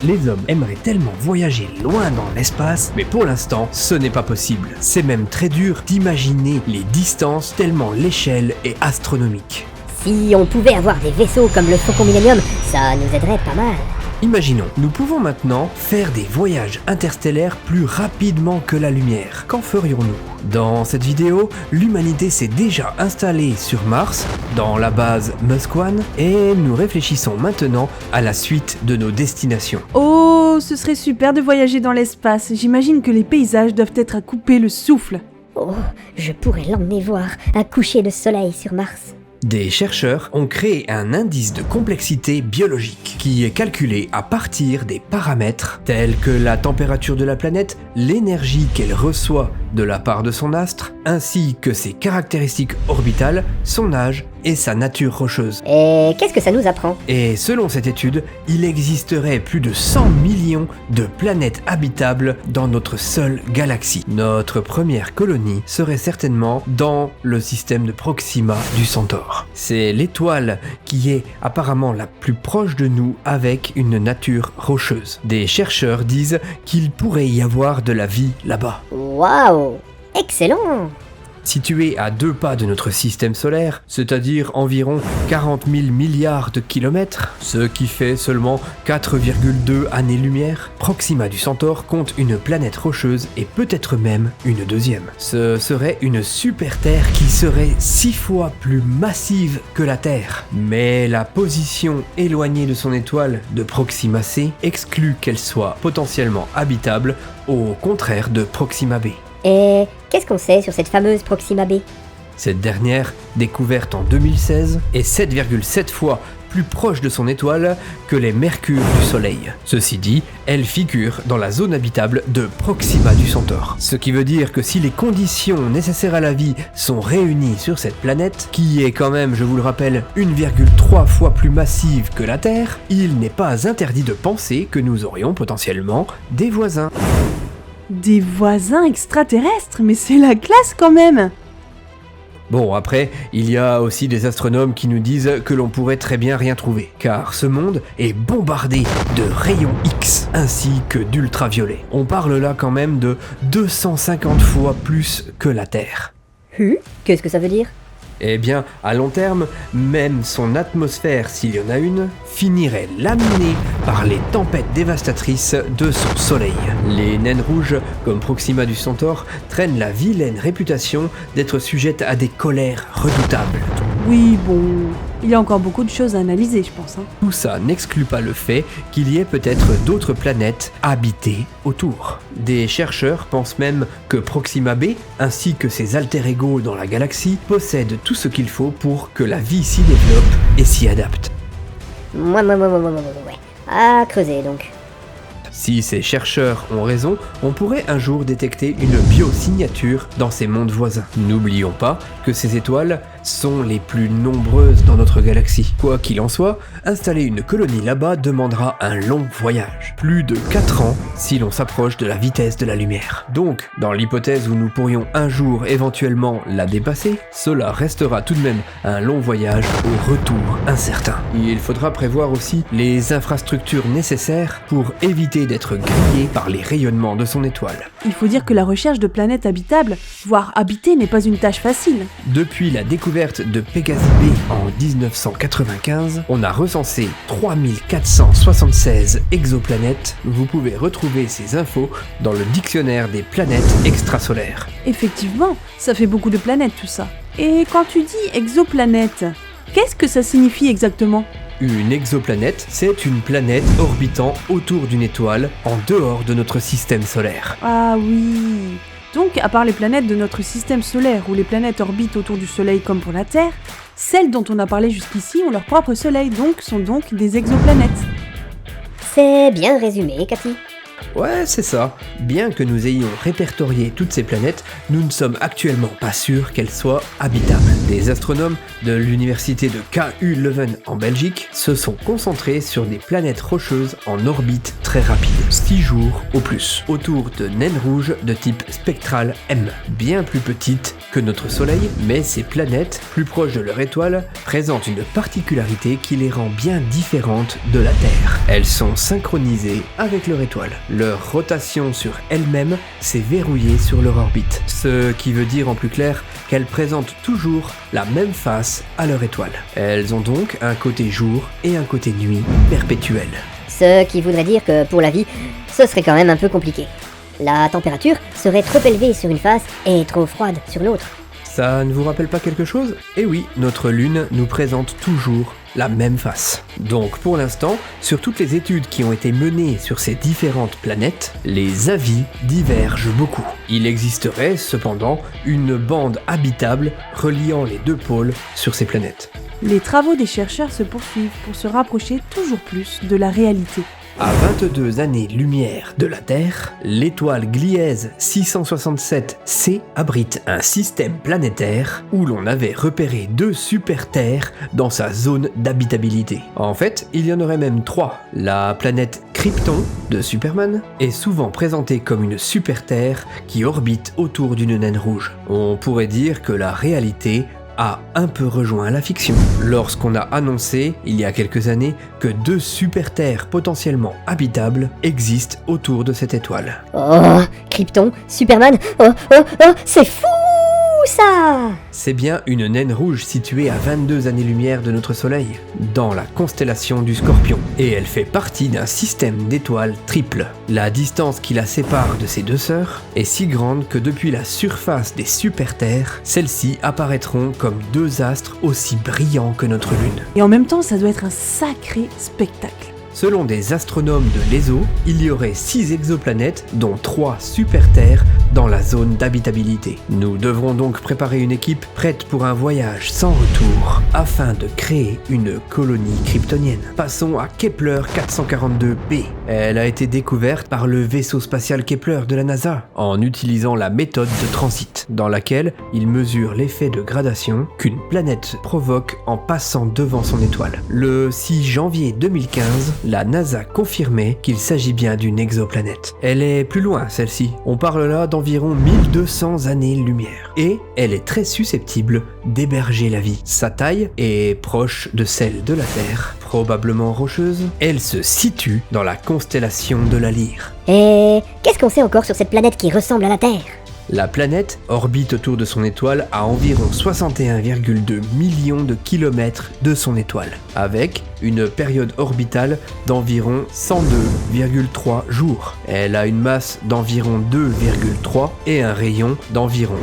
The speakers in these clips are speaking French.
Les hommes aimeraient tellement voyager loin dans l'espace, mais pour l'instant, ce n'est pas possible. C'est même très dur d'imaginer les distances tellement l'échelle est astronomique. Si on pouvait avoir des vaisseaux comme le Faucon Millenium, ça nous aiderait pas mal. Imaginons, nous pouvons maintenant faire des voyages interstellaires plus rapidement que la lumière. Qu'en ferions-nous ? Dans cette vidéo, l'humanité s'est déjà installée sur Mars, dans la base Musk One, et nous réfléchissons maintenant à la suite de nos destinations. Oh, ce serait super de voyager dans l'espace. J'imagine que les paysages doivent être à couper le souffle. Oh, je pourrais l'emmener voir un coucher de soleil sur Mars. Des chercheurs ont créé un indice de complexité biologique qui est calculé à partir des paramètres tels que la température de la planète, l'énergie qu'elle reçoit de la part de son astre, ainsi que ses caractéristiques orbitales, son âge et sa nature rocheuse. Et qu'est-ce que ça nous apprend ? Et selon cette étude, il existerait plus de 100 millions de planètes habitables dans notre seule galaxie. Notre première colonie serait certainement dans le système de Proxima du Centaure. C'est l'étoile qui est apparemment la plus proche de nous avec une nature rocheuse. Des chercheurs disent qu'il pourrait y avoir de la vie là-bas. Waouh ! Excellent ! Situé à 2 pas de notre système solaire, c'est-à-dire environ 40 000 milliards de kilomètres, ce qui fait seulement 4,2 années-lumière, Proxima du Centaure compte une planète rocheuse et peut-être même une deuxième. Ce serait une super-Terre qui serait 6 fois plus massive que la Terre. Mais la position éloignée de son étoile de Proxima C exclut qu'elle soit potentiellement habitable, au contraire de Proxima B. Et qu'est-ce qu'on sait sur cette fameuse Proxima B ? Cette dernière, découverte en 2016, est 7,7 fois plus proche de son étoile que les Mercure du Soleil. Ceci dit, elle figure dans la zone habitable de Proxima du Centaure. Ce qui veut dire que si les conditions nécessaires à la vie sont réunies sur cette planète, qui est quand même, je vous le rappelle, 1,3 fois plus massive que la Terre, il n'est pas interdit de penser que nous aurions potentiellement des voisins. Des voisins extraterrestres, mais c'est la classe quand même. Bon, après, il y a aussi des astronomes qui nous disent que l'on pourrait très bien rien trouver, car ce monde est bombardé de rayons X ainsi que d'ultraviolets. On parle là quand même de 250 fois plus que la Terre. Qu'est-ce que ça veut dire ? Eh bien, à long terme, même son atmosphère, s'il y en a une, finirait laminée par les tempêtes dévastatrices de son soleil. Les naines rouges, comme Proxima du Centaure, traînent la vilaine réputation d'être sujettes à des colères redoutables. Oui, bon, il y a encore beaucoup de choses à analyser, je pense. Tout ça n'exclut pas le fait qu'il y ait peut-être d'autres planètes habitées autour. Des chercheurs pensent même que Proxima B, ainsi que ses alter-ego dans la galaxie, possèdent tout ce qu'il faut pour que la vie s'y développe et s'y adapte. Ouais. À creuser donc. Si ces chercheurs ont raison, on pourrait un jour détecter une biosignature dans ces mondes voisins. N'oublions pas que ces étoiles sont les plus nombreuses dans notre galaxie. Quoi qu'il en soit, installer une colonie là-bas demandera un long voyage. Plus de 4 ans si l'on s'approche de la vitesse de la lumière. Donc, dans l'hypothèse où nous pourrions un jour éventuellement la dépasser, cela restera tout de même un long voyage au retour incertain. Il faudra prévoir aussi les infrastructures nécessaires pour éviter d'être grillé par les rayonnements de son étoile. Il faut dire que la recherche de planètes habitables, voire habitées, n'est pas une tâche facile. Depuis la découverte de Pégase B en 1995, on a recensé 3476 exoplanètes. Vous pouvez retrouver ces infos dans le dictionnaire des planètes extrasolaires. Effectivement, ça fait beaucoup de planètes tout ça. Et quand tu dis exoplanète, qu'est-ce que ça signifie exactement ? Une exoplanète, c'est une planète orbitant autour d'une étoile en dehors de notre système solaire. Ah oui. Donc, à part les planètes de notre système solaire, où les planètes orbitent autour du Soleil comme pour la Terre, celles dont on a parlé jusqu'ici ont leur propre Soleil, donc sont donc des exoplanètes. C'est bien résumé, Cathy. Ouais, c'est ça. Bien que nous ayons répertorié toutes ces planètes, nous ne sommes actuellement pas sûrs qu'elles soient habitables. Des astronomes de l'université de KU Leuven en Belgique se sont concentrés sur des planètes rocheuses en orbite très rapide, 6 jours au plus, autour de naines rouges de type spectral M, bien plus petites que notre Soleil, mais ces planètes, plus proches de leur étoile, présentent une particularité qui les rend bien différentes de la Terre. Elles sont synchronisées avec leur étoile. Leur rotation sur elles-mêmes s'est verrouillée sur leur orbite, ce qui veut dire en plus clair qu'elles présentent toujours la même face à leur étoile. Elles ont donc un côté jour et un côté nuit perpétuel. Ce qui voudrait dire que pour la vie, ce serait quand même un peu compliqué. La température serait trop élevée sur une face et trop froide sur l'autre. Ça ne vous rappelle pas quelque chose ? Eh oui, notre Lune nous présente toujours la même face. Donc pour l'instant, sur toutes les études qui ont été menées sur ces différentes planètes, les avis divergent beaucoup. Il existerait cependant une bande habitable reliant les deux pôles sur ces planètes. Les travaux des chercheurs se poursuivent pour se rapprocher toujours plus de la réalité. À 22 années-lumière de la Terre, l'étoile Gliese 667c abrite un système planétaire où l'on avait repéré 2 super-terres dans sa zone d'habitabilité. En fait, il y en aurait même 3. La planète Krypton de Superman est souvent présentée comme une super-terre qui orbite autour d'une naine rouge. On pourrait dire que la réalité a un peu rejoint la fiction, lorsqu'on a annoncé, il y a quelques années, que 2 super-terres potentiellement habitables existent autour de cette étoile. Oh, Krypton, Superman, c'est fou ça! C'est bien une naine rouge située à 22 années-lumière de notre Soleil, dans la constellation du Scorpion, et elle fait partie d'un système d'étoiles triples. La distance qui la sépare de ses 2 sœurs est si grande que depuis la surface des super-terres, celles-ci apparaîtront comme 2 astres aussi brillants que notre Lune. Et en même temps, ça doit être un sacré spectacle. Selon des astronomes de l'ESO, il y aurait 6 exoplanètes, dont 3 super-terres, dans la zone d'habitabilité. Nous devrons donc préparer une équipe prête pour un voyage sans retour, afin de créer une colonie kryptonienne. Passons à Kepler 442b. Elle a été découverte par le vaisseau spatial Kepler de la NASA, en utilisant la méthode de transit, dans laquelle il mesure l'effet de gradation qu'une planète provoque en passant devant son étoile. Le 6 janvier 2015, la NASA confirmait qu'il s'agit bien d'une exoplanète. Elle est plus loin, celle-ci. On parle là d'environ 1200 années-lumière. Et elle est très susceptible d'héberger la vie. Sa taille est proche de celle de la Terre, probablement rocheuse. Elle se situe dans la constellation de la Lyre. Et qu'est-ce qu'on sait encore sur cette planète qui ressemble à la Terre? La planète orbite autour de son étoile à environ 61,2 millions de kilomètres de son étoile, avec une période orbitale d'environ 102,3 jours. Elle a une masse d'environ 2,3 et un rayon d'environ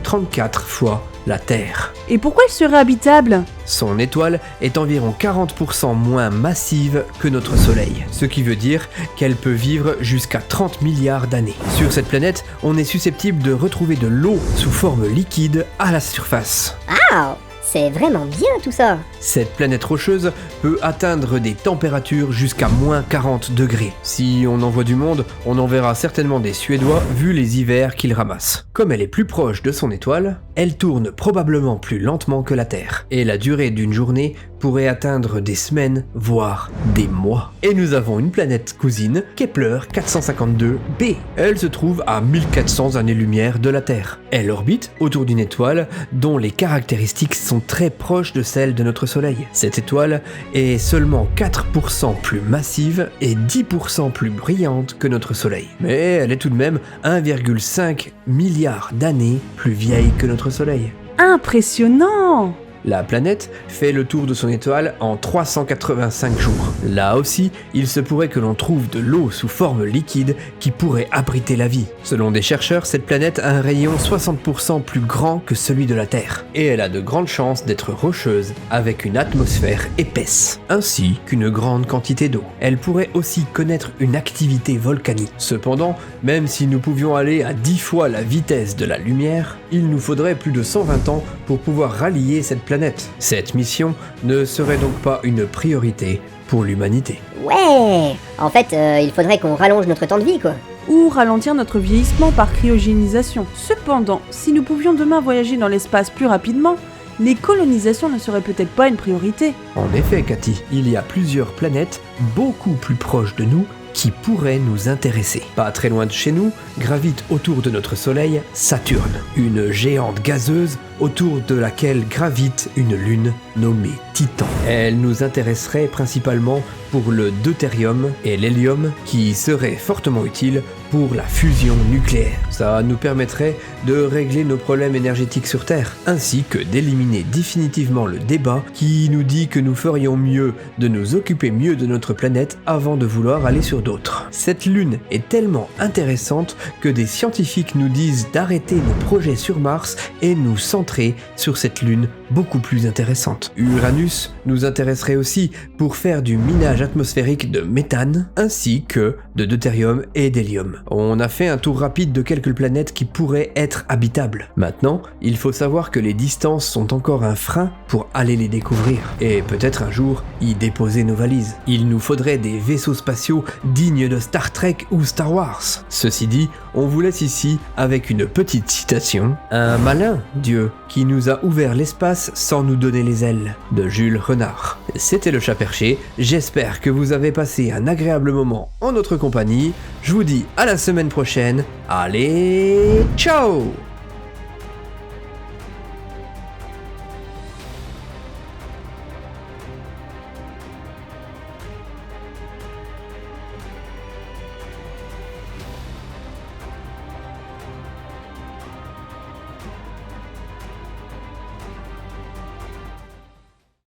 1,34 fois la Terre. Et pourquoi elle serait habitable? Son étoile est environ 40% moins massive que notre Soleil, ce qui veut dire qu'elle peut vivre jusqu'à 30 milliards d'années. Sur cette planète, on est susceptible de retrouver de l'eau sous forme liquide à la surface. Ah, c'est vraiment bien tout ça. Cette planète rocheuse peut atteindre des températures jusqu'à moins 40 degrés. Si on envoie du monde, on enverra certainement des Suédois vu les hivers qu'ils ramassent. Comme elle est plus proche de son étoile, elle tourne probablement plus lentement que la Terre, et la durée d'une journée pourrait atteindre des semaines, voire des mois. Et nous avons une planète cousine, Kepler 452b. Elle se trouve à 1400 années-lumière de la Terre. Elle orbite autour d'une étoile dont les caractéristiques sont très proches de celles de notre Soleil. Cette étoile est seulement 4% plus massive et 10% plus brillante que notre Soleil. Mais elle est tout de même 1,5 milliard d'années plus vieille que notre Soleil. Impressionnant! La planète fait le tour de son étoile en 385 jours. Là aussi, il se pourrait que l'on trouve de l'eau sous forme liquide qui pourrait abriter la vie. Selon des chercheurs, cette planète a un rayon 60% plus grand que celui de la Terre. Et elle a de grandes chances d'être rocheuse, avec une atmosphère épaisse, ainsi qu'une grande quantité d'eau. Elle pourrait aussi connaître une activité volcanique. Cependant, même si nous pouvions aller à 10 fois la vitesse de la lumière, il nous faudrait plus de 120 ans pour pouvoir rallier cette planète. Cette mission ne serait donc pas une priorité pour l'humanité. Ouais, en fait, il faudrait qu'on rallonge notre temps de vie, quoi. Ou ralentir notre vieillissement par cryogénisation. Cependant, si nous pouvions demain voyager dans l'espace plus rapidement, les colonisations ne seraient peut-être pas une priorité. En effet, Cathy, il y a plusieurs planètes beaucoup plus proches de nous qui pourraient nous intéresser. Pas très loin de chez nous, gravite autour de notre Soleil Saturne, une géante gazeuse autour de laquelle gravite une lune nommée Titan. Elle nous intéresserait principalement pour le deutérium et l'hélium qui seraient fortement utiles pour la fusion nucléaire. Ça nous permettrait de régler nos problèmes énergétiques sur Terre, ainsi que d'éliminer définitivement le débat qui nous dit que nous ferions mieux de nous occuper mieux de notre planète avant de vouloir aller sur d'autres. Cette lune est tellement intéressante que des scientifiques nous disent d'arrêter nos projets sur Mars et nous centrer sur cette lune beaucoup plus intéressante. Uranus nous intéresserait aussi pour faire du minage atmosphérique de méthane, ainsi que de deutérium et d'hélium. On a fait un tour rapide de quelques planètes qui pourraient être habitables. Maintenant, il faut savoir que les distances sont encore un frein pour aller les découvrir, et peut-être un jour y déposer nos valises. Il nous faudrait des vaisseaux spatiaux dignes de Star Trek ou Star Wars. Ceci dit, on vous laisse ici avec une petite citation. Un malin Dieu qui nous a ouvert l'espace sans nous donner les ailes, de Jules Renard. C'était le Chat Perché, j'espère que vous avez passé un agréable moment en notre compagnie. Je vous dis à la semaine prochaine, allez, ciao!